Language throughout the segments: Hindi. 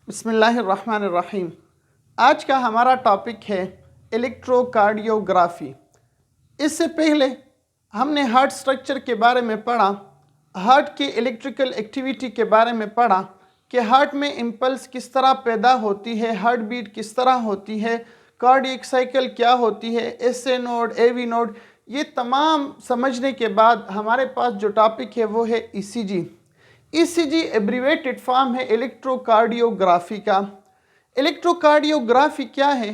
बिस्मिल्लाहिर्रहमानिर्रहीम। आज का हमारा टॉपिक है इलेक्ट्रोकार्डियोग्राफी। इससे पहले हमने हार्ट स्ट्रक्चर के बारे में पढ़ा, हार्ट की इलेक्ट्रिकल एक्टिविटी के बारे में पढ़ा कि हार्ट में इम्पल्स किस तरह पैदा होती है, हार्ट बीट किस तरह होती है, कार्डियक साइकिल क्या होती है, एसए नोड, एवी नोड। ये तमाम समझने के बाद हमारे पास जो टॉपिक है वो है ईसीजी। ईसीजी एब्रीवेटेड फॉर्म है इलेक्ट्रोकार्डियोग्राफी का। इलेक्ट्रोकार्डियोग्राफी क्या है?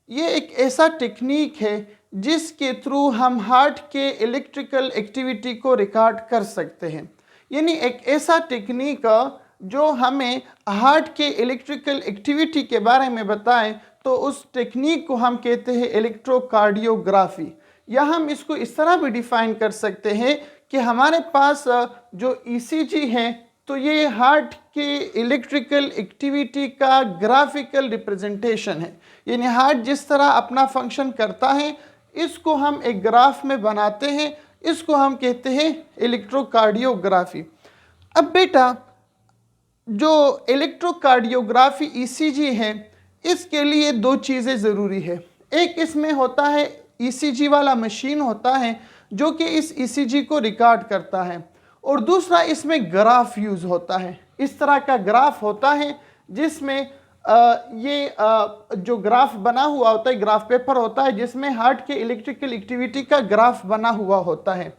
ये एक ऐसा टेक्निक है जिसके थ्रू हम हार्ट के इलेक्ट्रिकल एक्टिविटी को रिकॉर्ड कर सकते हैं। यानी एक ऐसा टेक्निक जो हमें हार्ट के इलेक्ट्रिकल एक्टिविटी के बारे में बताए, तो उस टेक्निक को हम कहते हैं इलेक्ट्रोकार्डियोग्राफी। या हम इसको इस तरह भी डिफाइन कर सकते हैं कि हमारे पास जो ईसीजी है तो ये हार्ट के इलेक्ट्रिकल एक्टिविटी का ग्राफिकल रिप्रेजेंटेशन है। यानी हार्ट जिस तरह अपना फंक्शन करता है इसको हम एक ग्राफ में बनाते हैं, इसको हम कहते हैं इलेक्ट्रोकार्डियोग्राफी। अब बेटा, जो इलेक्ट्रोकार्डियोग्राफी ईसीजी है इसके लिए दो चीज़ें ज़रूरी है। एक इसमें होता है ईसीजी वाला मशीन होता है जो कि इस ईसीजी को रिकॉर्ड करता है, और दूसरा इसमें ग्राफ यूज़ होता है। इस तरह का ग्राफ होता है जिसमें जो ग्राफ बना हुआ होता है, ग्राफ पेपर होता है जिसमें हार्ट के इलेक्ट्रिकल एक्टिविटी का ग्राफ बना हुआ होता है।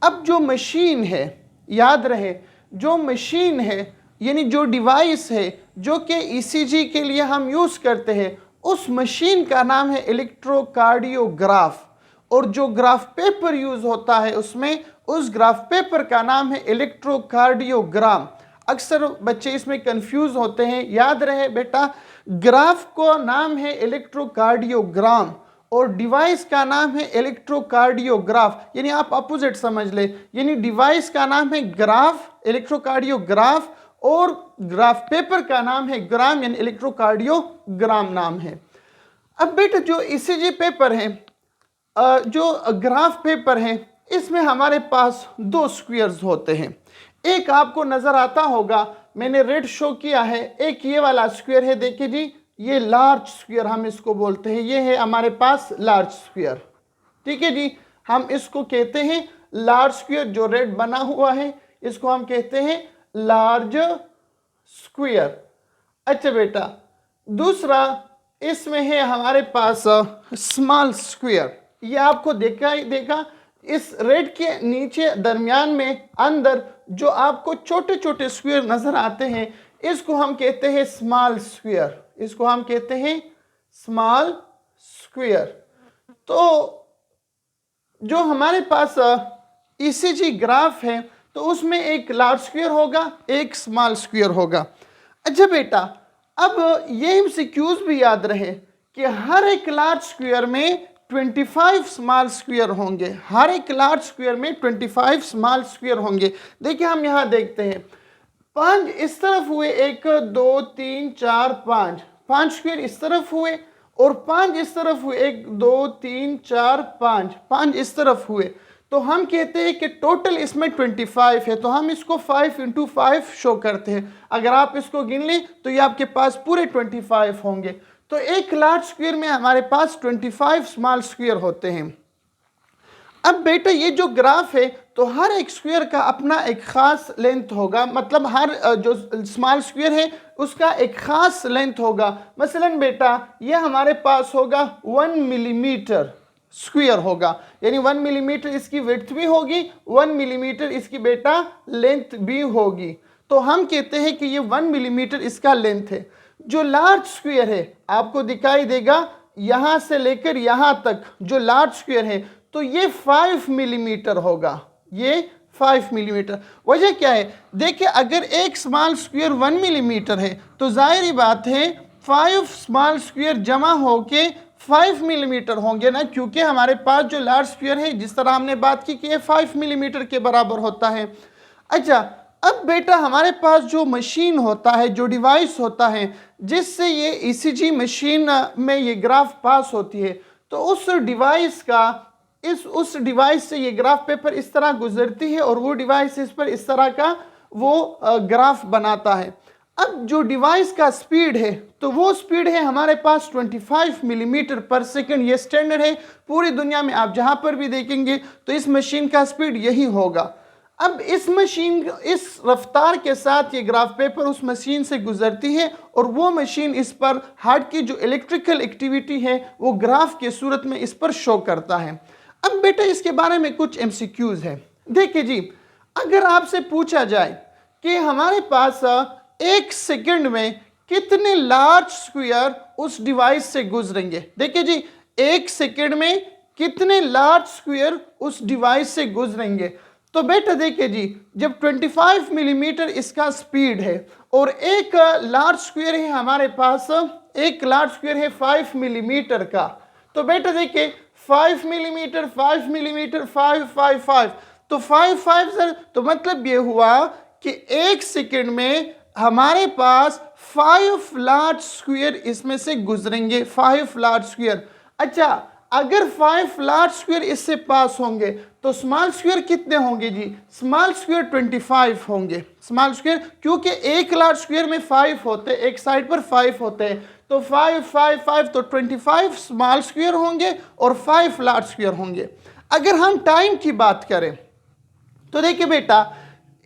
अब जो मशीन है, याद रहे, जो मशीन है यानी जो डिवाइस है जो कि ईसीजी के लिए हम यूज़ करते हैं, उस मशीन का नाम है इलेक्ट्रोकार्डियोग्राफ। और जो ग्राफ पेपर यूज़ होता है उसमें, उस ग्राफ पेपर का नाम है इलेक्ट्रोकार्डियोग्राम। अक्सर बच्चे इसमें कंफ्यूज होते हैं। याद रहे बेटा, ग्राफ को नाम है इलेक्ट्रोकार्डियोग्राम और डिवाइस का नाम है इलेक्ट्रोकार्डियोग्राफ। यानी आप अपोजिट समझ ले, यानी डिवाइस का नाम है ग्राफ, इलेक्ट्रोकार्डियोग्राफ, और ग्राफ पेपर का नाम है ग्राम, यानी इलेक्ट्रोकार्डियोग्राम नाम है। अब बेटा, जो ईसीजी पेपर है, जो ग्राफ पेपर है, इसमें हमारे पास दो स्क्वायर्स होते हैं। एक आपको नज़र आता होगा, मैंने रेड शो किया है, एक ये वाला स्क्वायर है, देखिए जी, ये लार्ज स्क्वायर हम इसको बोलते हैं। ये है हमारे पास लार्ज स्क्वायर, ठीक है जी, हम इसको कहते हैं लार्ज स्क्वायर। जो रेड बना हुआ है इसको हम कहते हैं लार्ज स्क्वायर। अच्छा बेटा, दूसरा इसमें है हमारे पास स्मॉल स्क्वायर। ये आपको देखा ही देखा, इस रेड के नीचे दरमियान में अंदर जो आपको छोटे छोटे स्क्वायर नजर आते हैं इसको हम कहते हैं स्मॉल स्क्वायर, इसको हम कहते हैं स्मॉल स्क्वायर। तो जो हमारे पास ईसीजी ग्राफ है तो उसमें एक लार्ज स्क्वायर होगा, एक स्मॉल स्क्वायर होगा। अच्छा बेटा, अब ये एमसीक्यूज भी याद रहे कि हर एक लार्ज स्क्वायर में 25 स्मॉल स्क्वायर होंगे। हर एक लार्ज स्क्वायर में 25 स्मॉल स्क्वायर होंगे। देखिए हम यहाँ देखते हैं, 5 इस तरफ हुए, 1 2 3 4 5, 5 स्क्वायर इस तरफ हुए और 5 इस तरफ हुए, 1 2 3 4 5, 5 इस तरफ हुए। तो हम कहते हैं कि टोटल इसमें 25 है, तो हम इसको 5 × 5 शो करते हैं। अगर आप इसको गिन लें तो ये आपके पास पूरे 25 होंगे। तो एक लार्ज स्क्वायर में हमारे पास 25 स्मॉल स्क्वायर होते हैं। अब बेटा, ये जो ग्राफ है तो हर एक स्क्वायर का अपना एक खास लेंथ होगा, मतलब हर जो स्मॉल स्क्वायर है उसका एक खास लेंथ होगा। मसलन बेटा, ये हमारे पास होगा 1 मिलीमीटर स्क्वायर होगा, यानी 1 मिलीमीटर इसकी विड्थ भी होगी, 1 मिलीमीटर इसकी बेटा लेंथ भी होगी। तो हम कहते हैं कि ये 1 मिलीमीटर इसका लेंथ है। जो लार्ज स्क्वायर है आपको दिखाई देगा यहां से लेकर यहां तक, जो लार्ज स्क्वायर है तो ये 5 मिलीमीटर होगा, ये 5 मिलीमीटर। वजह क्या है? देखिए, अगर एक स्मॉल स्क्वायर 1 मिलीमीटर है तो जाहिर बात है 5 स्मॉल स्क्वायर जमा होके 5 मिलीमीटर होंगे ना, क्योंकि हमारे पास जो लार्ज स्क्वायर है, जिस तरह हमने बात की कि ये 5 मिलीमीटर के बराबर होता है। अच्छा, अब बेटा हमारे पास जो मशीन होता है, जो डिवाइस होता है जिससे ये ईसीजी मशीन में ये ग्राफ पास होती है, तो उस डिवाइस से ये ग्राफ पेपर इस तरह गुजरती है और वो डिवाइस इस पर इस तरह का वो ग्राफ बनाता है। अब जो डिवाइस का स्पीड है तो वो स्पीड है हमारे पास 25 मिलीमीटर पर सेकंड। ये स्टैंडर्ड है पूरी दुनिया में, आप जहां पर भी देखेंगे तो इस मशीन का स्पीड यही होगा। अब इस मशीन, इस रफ्तार के साथ ये ग्राफ पेपर उस मशीन से गुजरती है और वो मशीन इस पर हार्ट की जो इलेक्ट्रिकल एक्टिविटी है वो ग्राफ के सूरत में इस पर शो करता है। अब बेटा इसके बारे में कुछ MCQs है। देखिए जी, अगर आपसे पूछा जाए कि हमारे पास 1 सेकंड में कितने लार्ज स्क्वायर उस डिवाइस से गुजरेंगे, देखिए जी 1 सेकंड में कितने लार्ज स्क्वायर उस डिवाइस से गुजरेंगे, तो बेटा देखिए जी जब 25 मिलीमीटर इसका स्पीड है और एक लार्ज स्क्वायर है हमारे पास, एक लार्ज स्क्वायर है 5 मिलीमीटर का, तो बेटा देखिए 5 मिलीमीटर 5 मिलीमीटर 5 5 5, तो 5 5 सर, तो मतलब ये हुआ कि 1 सेकंड में हमारे पास 5 लार्ज स्क्वायर इसमें से गुजरेंगे, 5 लार्ज स्क्वायर। अच्छा, अगर 5 लार्ज स्क्वायर इससे पास होंगे तो स्मॉल स्क्वायर कितने होंगे जी, स्मॉल स्क्वायर 25 होंगे। स्मॉल स्क्वायर क्योंकि एक लार्ज स्क्वायर में 5 होते, एक साइड पर 5 होते हैं, तो 5 5 5, तो 25 स्मॉल स्क्वायर होंगे और 5 लार्ज स्क्वायर होंगे। अगर हम टाइम की बात करें तो देखिए बेटा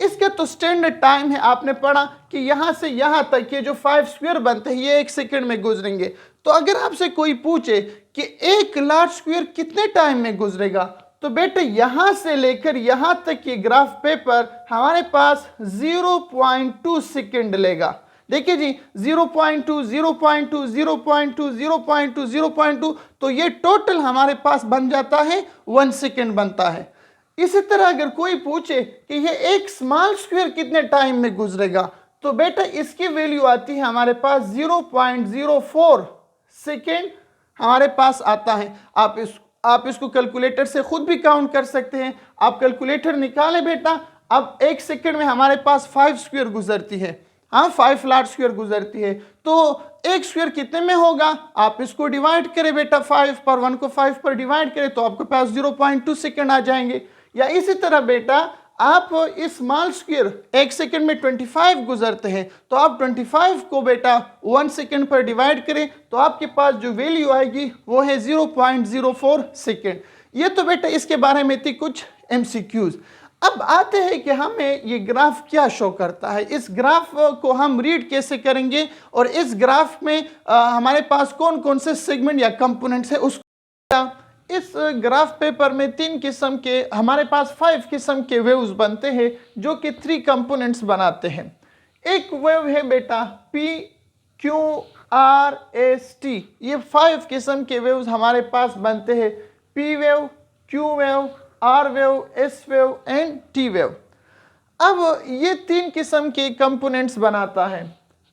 इसका तो स्टैंडर्ड टाइम है, आपने पढ़ा कि यहां से यहां तक ये जो 5 स्क्वायर बनते हैं ये 1 सेकंड में गुजरेंगे। तो अगर आपसे कोई पूछे कि 1 लार्ज स्क्वायर कितने टाइम में गुजरेगा, तो बेटे यहां से लेकर यहां तक ये ग्राफ पेपर हमारे पास 0.2 सेकंड लेगा। देखिए जी 0.2 0.2 0.2 0.2 0.2, तो ये टोटल हमारे पास बन जाता है 1 सेकंड बनता है। इसी तरह अगर कोई पूछे कि ये एक स्मॉल स्क्वायर कितने टाइम में गुजरेगा, तो बेटा इसकी वैल्यू आती है हमारे पास 0.04 सेकेंड हमारे पास आता है। आप इसको कैलकुलेटर से खुद भी काउंट कर सकते हैं। आप कैलकुलेटर निकाले बेटा, अब 1 सेकेंड में हमारे पास 5 स्क्वायर गुजरती है, हाँ 5 लार्ज स्क्वायर गुजरती है, तो 1 स्क्वायर कितने में होगा, आप इसको डिवाइड करें बेटा 5 पर, 1 को 5 पर डिवाइड करें तो आपके पास 0.2 सेकेंड आ जाएंगे। या इसी तरह बेटा आप इस स्मॉल स्क्वायर 1 सेकंड में 25 गुजरते हैं, तो आप 25 को बेटा 1 सेकंड पर डिवाइड करें तो आपके पास जो वैल्यू आएगी वो है 0.04 सेकंड। ये तो बेटा इसके बारे में थी कुछ MCQs। अब आते हैं कि हमें ये ग्राफ क्या शो करता है, इस ग्राफ को हम रीड कैसे करेंगे और इस ग्राफ में हमारे पास कौन कौन से सेगमेंट या कंपोनेंट्स है उसको। इस ग्राफ पेपर में 3 किस्म के, हमारे पास 5 किस्म के वेव्स बनते हैं जो कि 3 कंपोनेंट्स बनाते हैं। एक वेव है बेटा PQRST, ये 5 किस्म के वेव्स हमारे पास बनते हैं, P wave, Q wave, R wave, S wave and T wave. अब ये 3 किस्म के कंपोनेंट्स बनाता है।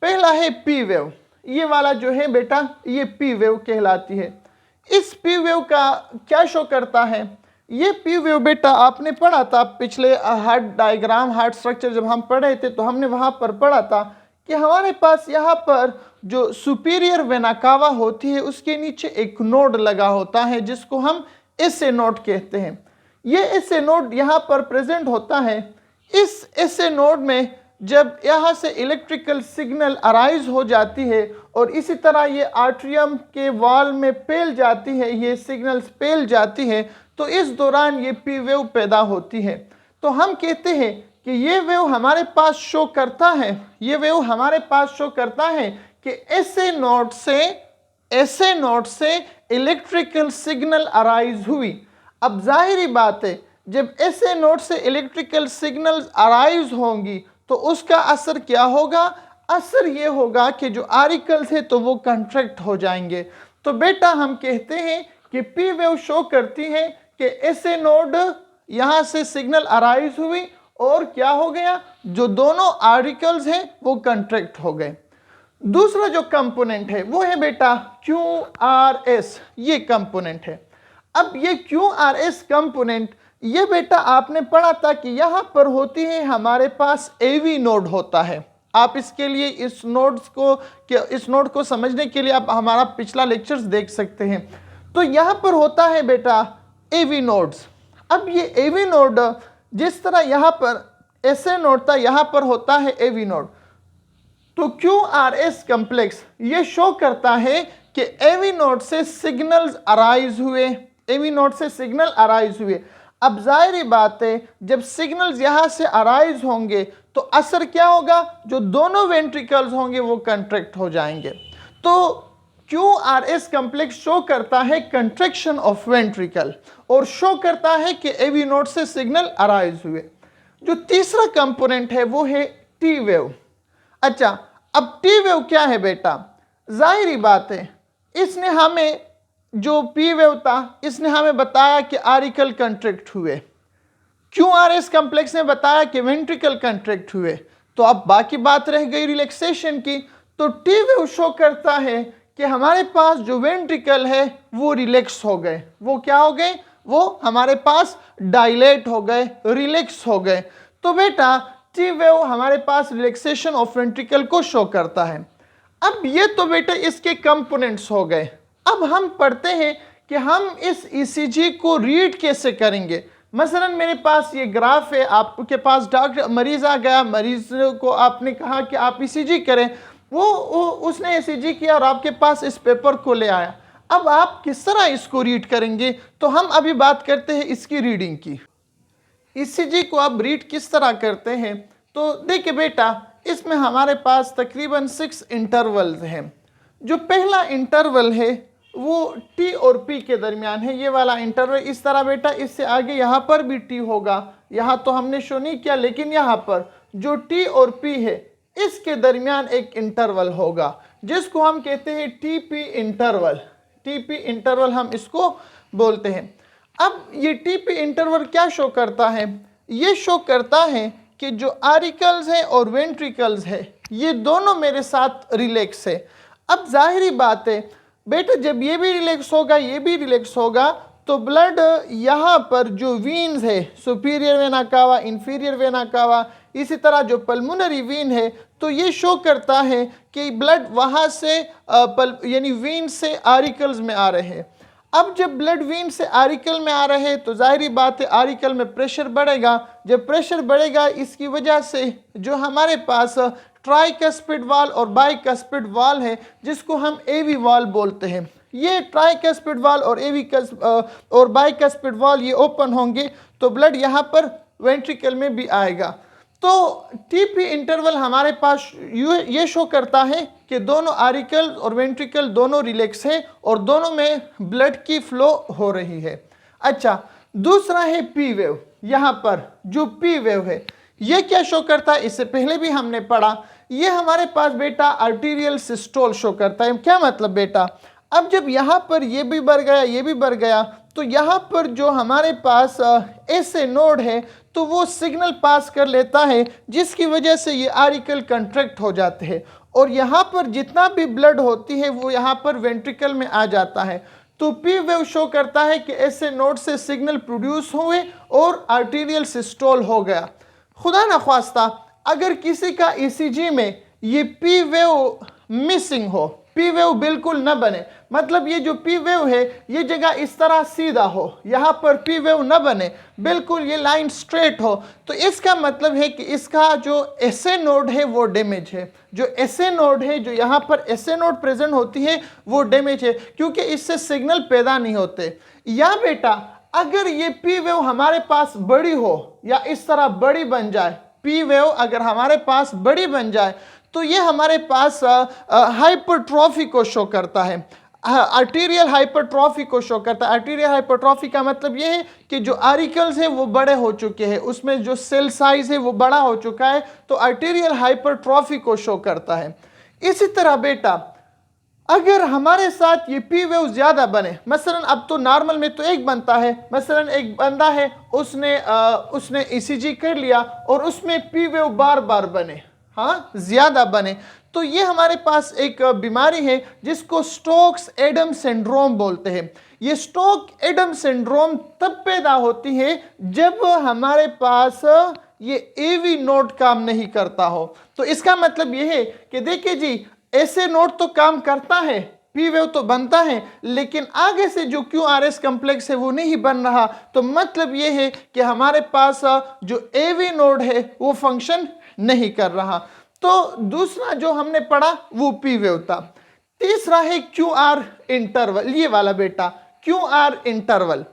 पहला है P वेव, ये वाला जो है बेटा ये P वेव कहलाती है। इस P वेव का क्या शो करता है, ये P वेव बेटा आपने पढ़ा था पिछले हार्ट डायग्राम, हार्ट स्ट्रक्चर जब हम पढ़ रहे थे तो हमने वहाँ पर पढ़ा था कि हमारे पास यहाँ पर जो सुपीरियर वेना कावा होती है उसके नीचे एक नोड लगा होता है जिसको हम SA नोड कहते हैं। ये SA नोड यहाँ पर प्रेजेंट होता है। इस SA नोड में जब यहाँ से इलेक्ट्रिकल सिग्नल अराइज हो जाती है और इसी तरह ये आर्ट्रियम के वॉल में फैल जाती है, ये सिग्नल्स फैल जाती है, तो इस दौरान ये P वेव पैदा होती है। तो हम कहते हैं कि ये वेव हमारे पास शो करता है, ये वेव हमारे पास शो करता है कि SA नोड से इलेक्ट्रिकल सिग्नल अराइज हुई। अब जाहिरी बात है जब SA नोड से इलेक्ट्रिकल सिग्नल अराइज होंगी तो उसका असर क्या होगा, असर ये होगा कि जो आर्टिकल्स है तो वो कंट्रैक्ट हो जाएंगे। तो बेटा हम कहते हैं कि P वेव शो करती है कि SA नोड यहाँ से सिग्नल अराइज हुई और क्या हो गया, जो दोनों आर्टिकल्स हैं वो कंट्रैक्ट हो गए। दूसरा जो कंपोनेंट है वो है बेटा QRS, ये कंपोनेंट है। अब ये QRS कंपोनेंट, ये बेटा आपने पढ़ा था कि यहाँ पर होती है हमारे पास AV नोड होता है। आप इसके लिए इस नोड को समझने के लिए आप हमारा पिछला लेक्चर्स देख सकते हैं। तो यहाँ पर होता है बेटा AV नोड्स। अब ये AV नोड जिस तरह यहाँ पर SA नोड था, यहाँ पर होता है AV नोड। तो QRS कम्प्लेक्स ये शो करता है कि AV नोड से सिग्नल्स अराइज हुए, AV नोड से सिग्नल अराइज हुए। अब जाहिर बात है जब सिग्नल्स यहां से अराइज होंगे तो असर क्या होगा, जो दोनों वेंट्रिकल्स होंगे वो कंट्रैक्ट हो जाएंगे। तो QRS कम्प्लेक्स शो करता है कंट्रैक्शन ऑफ वेंट्रिकल और शो करता है कि AV नोड से सिग्नल अराइज हुए। जो तीसरा कंपोनेंट है वो है T वेव। अच्छा, अब T वेव क्या है बेटा, जाहिर बात है इसने हमें, जो P वेव था इसने हमें बताया कि आरिकल कंट्रैक्ट हुए, QRS कम्प्लेक्स ने बताया कि वेंट्रिकल कंट्रैक्ट हुए। तो अब बाकी बात रह गई रिलैक्सेशन की। तो T वेव शो करता है कि हमारे पास जो वेंट्रिकल है वो रिलैक्स हो गए, वो क्या हो गए, वो हमारे पास डायलेट हो गए, रिलैक्स हो गए। तो बेटा T वेव हमारे पास रिलैक्सेशन ऑफ वेंट्रिकल को शो करता है। अब ये तो बेटा इसके कंपोनेंट्स हो गए। अब हम पढ़ते हैं कि हम इस ECG को रीड कैसे करेंगे। मसलन मेरे पास ये ग्राफ है, आपके पास डॉक्टर मरीज आ गया, मरीज को आपने कहा कि आप ECG करें, वो उसने ECG किया और आपके पास इस पेपर को ले आया। अब आप किस तरह इसको रीड करेंगे, तो हम अभी बात करते हैं इसकी रीडिंग की। ECG को आप रीड किस तरह करते हैं, तो देखिए बेटा इसमें हमारे पास तकरीबन 6 इंटरवल्स हैं। जो पहला इंटरवल है वो T और P के दरमियान है, ये वाला इंटरवल इस तरह बेटा, इससे आगे यहाँ पर भी T होगा, यहाँ तो हमने शो नहीं किया, लेकिन यहाँ पर जो T और P है इसके दरमियान एक इंटरवल होगा जिसको हम कहते हैं TP इंटरवल। TP इंटरवल हम इसको बोलते हैं। अब ये TP इंटरवल क्या शो करता है, ये शो करता है कि जो आरिकल्स है और वेंट्रिकल्स है ये दोनों मेरे साथ रिलैक्स है। अब जाहिरी बात है बेटा जब ये भी रिलैक्स होगा, ये भी रिलैक्स होगा, तो ब्लड यहाँ पर जो वीन्स है, superior vena cava, inferior vena cava, इसी तरह जो पल्मोनरी वीन है, तो ये शो करता है कि ब्लड वहाँ से यानी वीन से आरिकल्स में आ रहे हैं। अब जब ब्लड वीन से आरिकल में आ रहे हैं तो जाहिरी बात है आरिकल में प्रेशर बढ़ेगा। जब प्रेशर बढ़ेगा इसकी वजह से जो हमारे पास ट्राइकस्पिड वाल और बाइकस्पिड वाल है जिसको हम AV वाल बोलते हैं, ये ट्राइकस्पिड वाल और बाइकस्पिड वाल ये ओपन होंगे तो ब्लड यहाँ पर वेंट्रिकल में भी आएगा। तो TP इंटरवल हमारे पास ये शो करता है कि दोनों आरिकल और वेंट्रिकल दोनों रिलैक्स है और दोनों में ब्लड की फ्लो हो रही है। अच्छा, दूसरा है P वेव। यहाँ पर जो P वेव है ये क्या शो करता है, इससे पहले भी हमने पढ़ा, ये हमारे पास बेटा आर्टीरियल सिस्टोल शो करता है। क्या मतलब बेटा, अब जब यहाँ पर ये भी बढ़ गया, ये भी बढ़ गया, तो यहाँ पर जो हमारे पास ऐसे नोड है तो वो सिग्नल पास कर लेता है जिसकी वजह से ये आरिकल कंट्रैक्ट हो जाते हैं और यहाँ पर जितना भी ब्लड होती है वो यहाँ पर वेंट्रिकल में आ जाता है। तो P वेव शो करता है कि ऐसे नोड से सिग्नल प्रोड्यूस हुए और आर्टीरियल सिस्टोल हो गया। खुदा न ख्वास्ता अगर किसी का ECG में ये P वेव मिसिंग हो, P वेव बिल्कुल न बने, मतलब ये जो P वेव है ये जगह इस तरह सीधा हो, यहाँ पर P वेव न बने, बिल्कुल ये लाइन स्ट्रेट हो, तो इसका मतलब है कि इसका जो SA नोड है वो डैमेज है। जो SA नोड है, जो यहाँ पर SA नोड प्रेजेंट होती है वो डैमेज है क्योंकि इससे सिग्नल पैदा नहीं होते। या बेटा अगर ये P वेव हमारे पास बड़ी हो या इस तरह बड़ी बन जाए, P वेव अगर हमारे पास बड़ी बन जाए तो ये हमारे पास हाइपरट्रॉफी को शो करता है, आर्टीरियल हाइपरट्रॉफी को शो करता है। आर्टीरियल हाइपरट्रॉफी का मतलब ये है कि जो आरिकल्स है वो बड़े हो चुके हैं, उसमें जो सेल साइज है वो बड़ा हो चुका है, तो आर्टीरियल हाइपरट्रॉफी को शो करता है। इसी तरह बेटा अगर हमारे साथ ये P वेव ज़्यादा बने, मसलन अब तो नॉर्मल में तो एक बनता है, मसलन एक बंदा है उसने ECG कर लिया और उसमें P वेव बार बार बने, हाँ ज़्यादा बने, तो ये हमारे पास एक बीमारी है जिसको स्टोक्स एडम सिंड्रोम बोलते हैं। ये स्टोक एडम सिंड्रोम तब पैदा होती है जब हमारे पास ये AV नोड काम नहीं करता हो। तो इसका मतलब ये है कि देखिए जी ऐसे नोड तो काम करता है, P वेव तो बनता है, लेकिन आगे से जो QRS कम्प्लेक्स है वो नहीं बन रहा, तो मतलब ये है कि हमारे पास जो AV नोड है वो फंक्शन नहीं कर रहा। तो दूसरा जो हमने पढ़ा वो पी वेव था। तीसरा है क्यू आर इंटरवल, ये वाला बेटा क्यू आर इंटरवल।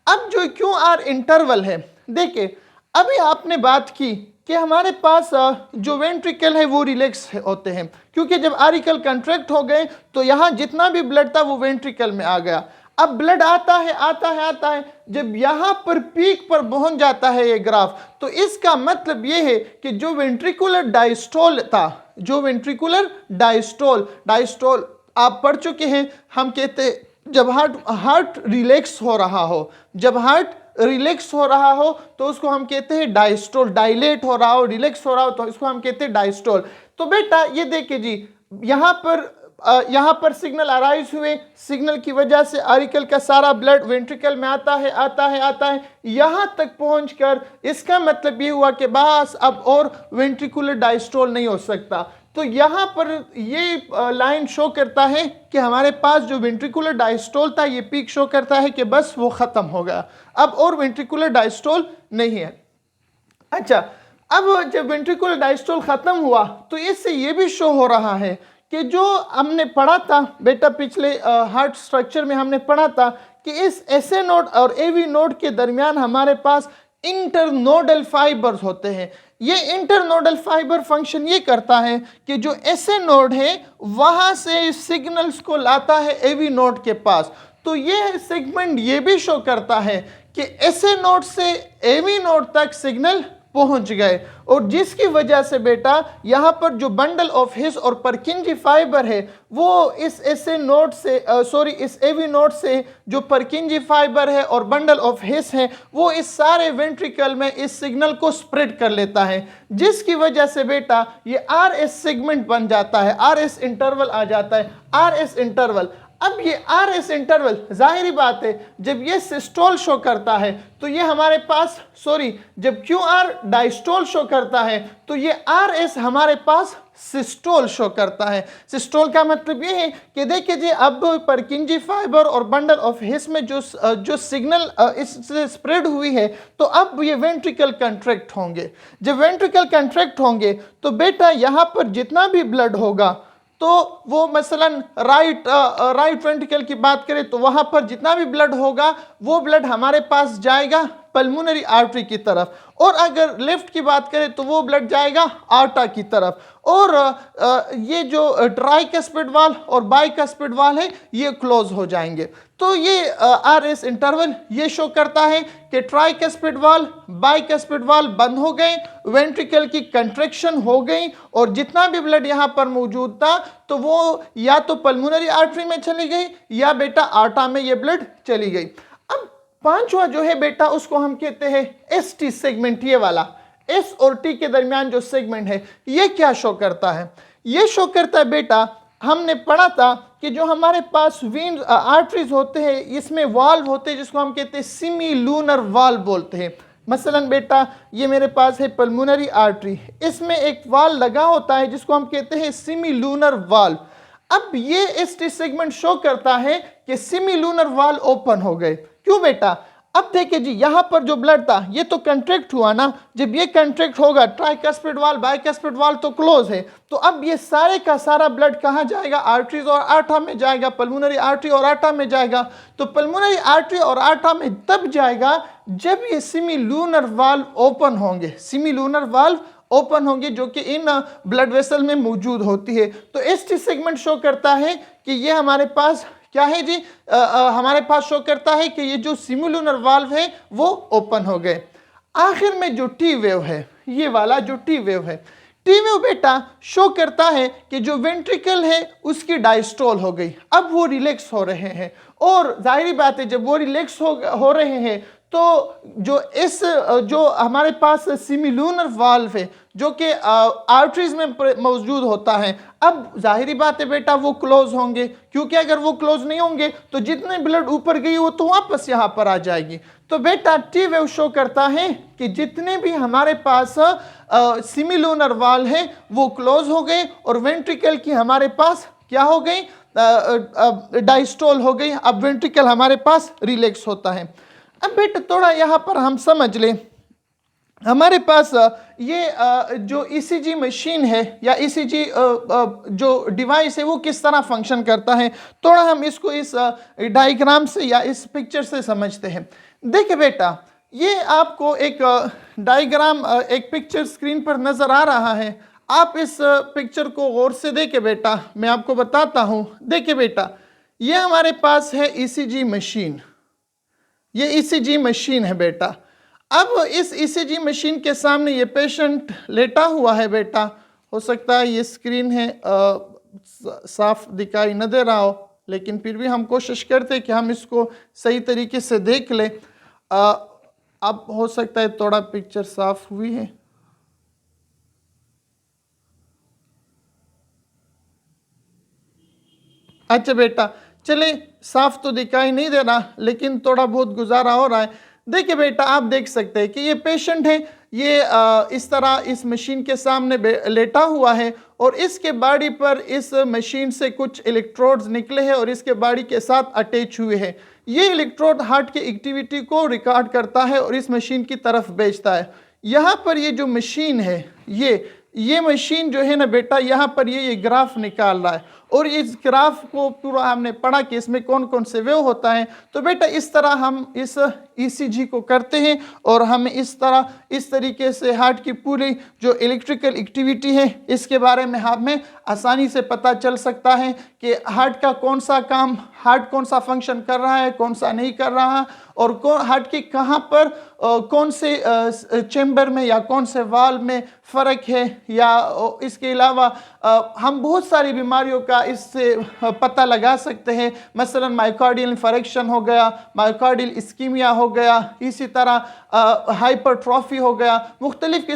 अब जो क्यू आर इंटरवल है, देखिए अभी आपने बात की कि हमारे पास जो वेंट्रिकल है वो रिलैक्स होते हैं, क्योंकि जब आरिकल कंट्रैक्ट हो गए तो यहाँ जितना भी ब्लड था वो वेंट्रिकल में आ गया। अब ब्लड आता है आता है आता है, जब यहाँ पर पीक पर पहुंच जाता है ये ग्राफ, तो इसका मतलब ये है कि जो वेंट्रिकुलर डायस्टोल था, जो वेंट्रिकुलर डायस्टोल आप पढ़ चुके हैं, हम कहते हैं जब हार्ट रिलैक्स हो रहा हो, जब हार्ट रिलैक्स हो रहा हो तो उसको हम कहते हैं डायस्टोल, डायलेट हो रहा हो, रिलैक्स हो रहा हो तो इसको हम कहते हैं डायस्टोल। तो बेटा ये देखिए जी, यहाँ पर सिग्नल अराइज हुए, सिग्नल की वजह से आरिकल का सारा ब्लड वेंट्रिकल में आता है आता है आता है, यहाँ तक पहुंचकर इसका मतलब ये हुआ कि बस अब और वेंट्रिकुलर डायस्टोल नहीं हो सकता। तो यहाँ पर ये लाइन शो करता है कि हमारे पास जो वेंट्रिकुलर डायस्टोल था ये पीक शो करता है कि बस वो ख़त्म हो गया, अब और वेंट्रिकुलर डायस्टोल नहीं है। अच्छा, अब जब वेंट्रिकुलर डायस्टोल ख़त्म हुआ तो इससे ये भी शो हो रहा है कि जो हमने पढ़ा था बेटा पिछले हार्ट स्ट्रक्चर में हमने पढ़ा था कि इस एसए नोड और एवी नोड के दरमियान हमारे पास इंटरनोडल फाइबर्स होते हैं। ये इंटरनोडल फाइबर फंक्शन ये करता है कि जो एसए नोड है वहाँ से सिग्नल्स को लाता है एवी नोड के पास। तो ये सेगमेंट ये भी शो करता है कि एसए नोड से एवी नोड तक सिग्नल पहुंच गए, और जिसकी वजह से बेटा यहाँ पर जो बंडल ऑफ हिस और परकिंजी फाइबर है वो इस एसए नोड से इस एवी नोड से जो परकिंजी फाइबर है और बंडल ऑफ हिस है वो इस सारे वेंट्रिकल में इस सिग्नल को स्प्रेड कर लेता है, जिसकी वजह से बेटा ये आर एस सेगमेंट बन जाता है, आर एस इंटरवल आ जाता है, आर एस इंटरवल। अब ये आर एस इंटरवल जाहिर बात है जब ये सिस्टोल शो करता है तो ये हमारे पास जब क्यू आर डायस्टोल शो करता है तो ये आर एस हमारे पास सिस्टोल शो करता है। सिस्टोल का मतलब ये है कि देखिए जी, अब परकिंजी फाइबर और बंडल ऑफ हिस में जो सिग्नल इससे स्प्रेड हुई है तो अब ये वेंट्रिकल कंट्रैक्ट होंगे। जब वेंट्रिकल कंट्रैक्ट होंगे तो बेटा यहाँ पर जितना भी ब्लड होगा तो वो मसलन राइट वेंट्रिकल की बात करें तो वहाँ पर जितना भी ब्लड होगा वो ब्लड हमारे पास जाएगा पल्मोनरी आर्टरी की तरफ, और अगर लेफ्ट की बात करें तो वो ब्लड जाएगा आर्टा की तरफ, और ये जो ट्राइकस्पिड वाल और बाइकस्पिड वाल है ये क्लोज हो जाएंगे। तो ये आर एस इंटरवल ये शो करता है कि ट्राइकस्पिड वाल बाइकस्पिड वाल बंद हो गए, वेंट्रिकल की कंट्रैक्शन हो गई, और जितना भी ब्लड यहाँ पर मौजूद था तो वो या तो पल्मोनरी आर्टरी में चली गई या बेटा आर्टा में ये ब्लड चली गई। अब पांचवा जो है बेटा उसको हम कहते हैं एस टी सेगमेंट, ये वाला एस और टी के दरमियान जो सेगमेंट है ये क्या शो करता है? ये शो करता है बेटा, हमने पढ़ा था कि जो हमारे पास वीन आर्टरीज होते हैं इसमें वाल्व होते हैं जिसको हम कहते हैं सिमीलूनर वाल्व बोलते हैं। मसलन बेटा ये मेरे पास है पल्मोनरी आर्टरी, इसमें एक वाल्व लगा होता है जिसको हम कहते हैं सिमीलूनर वाल्व। अब ये एस टी सेगमेंट शो करता है कि सिमीलूनर वाल्व ओपन हो गए। क्यों बेटा? अब देखिए जी, यहाँ पर जो ब्लड था ये तो कंट्रैक्ट हुआ ना, जब ये कंट्रैक्ट होगा ट्राइकस्पिड वाल बाइकस्पिड वाल तो क्लोज है, तो अब ये सारे का सारा ब्लड कहाँ जाएगा? आर्टरीज और आर्टा में जाएगा, पल्मोनरी आर्टरी और आर्टा में जाएगा। तो पल्मोनरी आर्टरी और आर्टा में तब जाएगा जब ये सिमीलूनर वाल्व ओपन होंगे, सिमीलूनर वाल्व ओपन होंगे जो कि इन ब्लड वेसल में मौजूद होती है। तो एस टी सेगमेंट शो करता है कि ये हमारे पास क्या है जी, हमारे पास शो करता है कि ये जो सिमीलूनर वाल्व है वो ओपन हो गए। आखिर में जो टी वेव है, ये वाला जो टी वेव है, टी वेव बेटा शो करता है कि जो वेंट्रिकल है उसकी डायस्टोल हो गई, अब वो रिलैक्स हो रहे हैं, और जाहिर बात है जब वो रिलैक्स हो रहे हैं तो जो हमारे पास सिमीलूनर वाल्व है जो कि आर्टरीज में मौजूद होता है, अब जाहिरी बात है बेटा वो क्लोज होंगे, क्योंकि अगर वो क्लोज नहीं होंगे तो जितने ब्लड ऊपर गई वो तो वापस यहाँ पर आ जाएगी। तो बेटा टी वेव शो करता है कि जितने भी हमारे पास सिमीलूनर वाल्व है वो क्लोज हो गए, और वेंट्रिकल की हमारे पास क्या हो गई? डायस्टोल हो गई। अब वेंट्रिकल हमारे पास रिलैक्स होता है। अब बेटा थोड़ा यहाँ पर हम समझ लें, हमारे पास ये जो ईसीजी मशीन है या ईसीजी जो डिवाइस है वो किस तरह फंक्शन करता है, थोड़ा हम इसको इस डायग्राम से या इस पिक्चर से समझते हैं। देखिए बेटा, ये आपको एक डायग्राम, एक पिक्चर स्क्रीन पर नज़र आ रहा है। आप इस पिक्चर को गौर से देखे बेटा, मैं आपको बताता हूँ। देखिए बेटा, ये हमारे पास है ईसीजी मशीन, ये ईसीजी मशीन है बेटा। अब इस ईसीजी मशीन के सामने ये पेशेंट लेटा हुआ है बेटा। हो सकता है ये स्क्रीन है साफ दिखाई न दे रहा हो, लेकिन फिर भी हम कोशिश करते हैं कि हम इसको सही तरीके से देख लें। अब हो सकता है थोड़ा पिक्चर साफ हुई है। अच्छा बेटा, चले, साफ तो दिखाई नहीं दे रहा, लेकिन थोड़ा बहुत गुजारा हो रहा है। देखिए बेटा, आप देख सकते हैं कि ये पेशेंट है, ये इस तरह इस मशीन के सामने लेटा हुआ है और इसके बॉडी पर इस मशीन से कुछ इलेक्ट्रोड्स निकले हैं और इसके बॉडी के साथ अटैच हुए हैं। ये इलेक्ट्रोड हार्ट की एक्टिविटी को रिकॉर्ड करता है और इस मशीन की तरफ भेजता है। यहाँ पर ये जो मशीन है, ये मशीन जो है ना बेटा, यहाँ पर ये ग्राफ निकाल रहा है और इस ग्राफ को पूरा हमने पढ़ा कि इसमें कौन कौन से वेव होता है। तो बेटा इस तरह हम इस ईसीजी को करते हैं और हमें इस तरीके से हार्ट की पूरी जो इलेक्ट्रिकल एक्टिविटी है इसके बारे में हमें आसानी से पता चल सकता है कि हार्ट का कौन सा काम, हार्ट कौन सा फंक्शन कर रहा है, कौन सा नहीं कर रहा, और कौन हार्ट के कहाँ पर कौन से चैम्बर में या कौन से वाल्व में फ़र्क है। या इसके अलावा हम बहुत सारी बीमारियों का इससे पता लगा सकते हैं। मसलन मायोकार्डियल इंफारेक्शन हो गया, मायोकार्डियल इस्कीमिया हो गया, इसी तरह हाइपरट्रॉफी हो गया, मुख्तलिफ